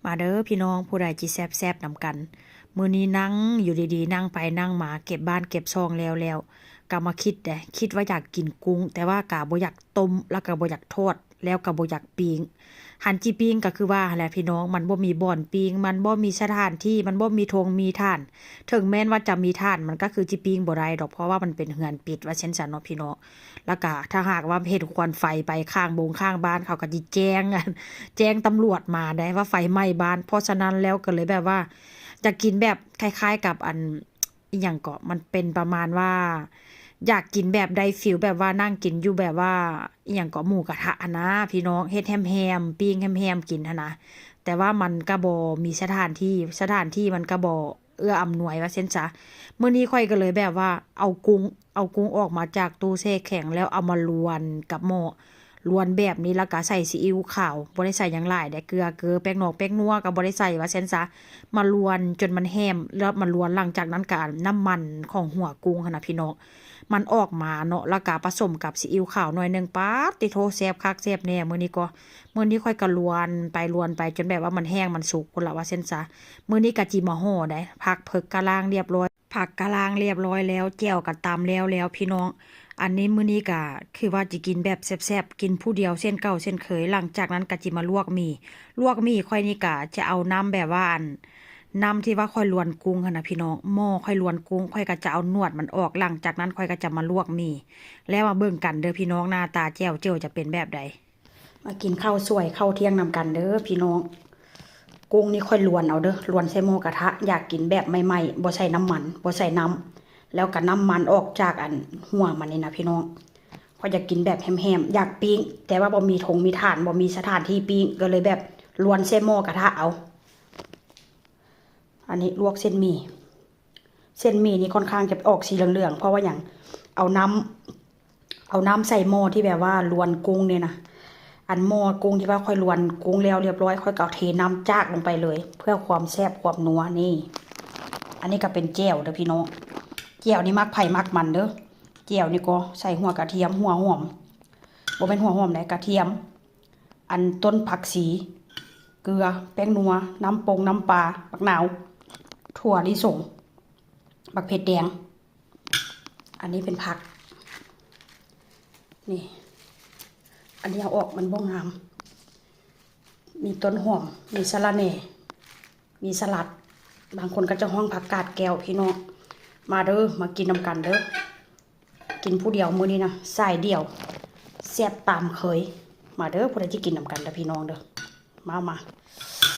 มาเด้อพี่น้องผู้ใดจิแซบๆนำกันมื้อนี้นั่งอยู่ดีๆนั่งไปนั่งมาเก็บบ้านเก็บซองแล้วก็มาคิดว่าอยากกินกุ้งแต่ว่าก็บ่อยากต้มแล้วก็บ่อยากทอดแล้วก็บ่อยากปิ้งหันจิปิ้งก็คือว่าแหละพี่น้องมันบ่มีบ่อนปิ้งมันบ่มีสถานที่มันบ่มีธงมีท่านถึงแม้นว่าจะมีท่านมันก็คือจิปิ้งบ่ได้ดอกเพราะว่ามันเป็นเรือนปิดว่าเช่นซั่นเนาะพี่น้องแล้วก็ถ้าหากว่าเฮ็ดควันไฟไปข้างข้างบ้านเขาก็สิแจ้งกัน แจ้งตำรวจมาได้ว่าไฟไหม้บ้านเพราะฉะนั้นแล้วก็เลยแบบว่าจะกินแบบคล้ายๆกับอีหยังก็มันเป็นประมาณว่าอยากกินแบบได้ฟิลแบบว่านั่งกินอยู่แบบว่าอีหยังก็หมูกระทะนะพี่น้องเฮ็ดแฮมๆปิ้งแฮมๆกินนะแต่ว่ามันก็บ่มีสถานที่มันก็บ่เอื้ออำนวยว่าเช่นซะมื้อนี้ค่อยก็เลยแบบว่าเอากุ้งออกมาจากตู้แช่แข็งแล้วเอามาลวนกับหม้อ ลวนแบบนี้แล้วก็ใส่ซีอิ๊วขาวบ่ได้ใส่หยังหลายได้เกลือแป้งนอกแป้งนัวก็บ่ได้ใส่ว่าเช่นซะมาลวนจนมันแห้มแล้วมาลวนหลังจากนั้นก็น้ำมันของหัวกุ้งหั่นน่ะพี่น้องมันออกมาเนาะแล้วก็ผสมกับซีอิ๊วขาวหน่อยนึงป๊าดติโทแซ่บคักแซ่บแน่มื้อนี้ค่อยก็ลวนไปจนแบบว่ามันแห้งมันสุกพุ่นล่ะว่าเช่นซะมื้อนี้ก็จิมาห่อได้ผักเพิกกะลางเรียบร้อยผักกะลางเรียบร้อยแล้วแจ่วก็ตำแล้วพี่น้อง อันนี้มื้อนี้ก็คือว่าจะกินแบบแซ่บๆกินผู้เดียวเส้นเก่าเส้นเคยหลังจากนั้นก็จิมาลวกหมี่ค่อยนี่ก็จะเอาน้ำแบบว่าน้ำที่ว่าค่อยลวนกุ้งหั่นน่ะพี่น้องหม้อค่อยลวนกุ้งค่อยก็จะเอานวดมันออกหลังจากนั้นค่อยก็จะมาลวกหมี่แล้วมาเบิ่งกันเด้อพี่น้องหน้าตาแจ่วจะเป็นแบบใดมากินข้าวสวยข้าวเที่ยงนำกันเด้อพี่น้องกุ้งนี่ค่อยลวนเอาเด้อลวนใส่หม้อกระทะอยากกินแบบใหม่ๆบ่ใส่น้ำมันบ่ใส่น้ำ แล้วก็น้ำมันออกจากหัวมันนี่นะพี่น้องก็อยากกินแบบแฮมๆอยากปิ้งแต่ว่าบ่มีธงมีถ่านบ่มีสถานที่ปิ้งก็เลยแบบลวนเส้นหม้อกระทะเอาอันนี้ลวกเส้นหมี่นี่ค่อนข้างจะออกสีเหลืองๆเพราะว่าอย่างเอาน้ำใส่หม้อที่แบบว่าลวนกุ้งเนี่ยนะหม้อกุ้งที่ว่าค่อยลวนกุ้งแล้วเรียบร้อยค่อยก็เทน้ำจากลงไปเลย เพื่อความแซ่บความนัวนี่อันนี้ก็เป็นแจ่วเด้อพี่น้องแจ่วนี่มักไผ่มักมันเด้อแจ่วนี่ก็ใส่หัวกระเทียมหัวหอมบ่เป็นหัวหอมไหนกระเทียมต้นผักชีเกลือแป้งนัวน้ำปลาบักนาวถั่วลิสงบักเผ็ดแดงอันนี้เป็นผักนี่อันนี้เอาออกมันบ่งามมีต้นหอมมีสะระแหน่มีสลัดบางคนก็จะห้องผักกาดแก้วพี่น้องมาเด้อมากินนำกันเด้อกินผู้เดียวมื้อนี้นะสายเดียวแซ่บตามเคยมาเด้อผู้ใดที่กินนำกันเด้อพี่น้องเด้อมา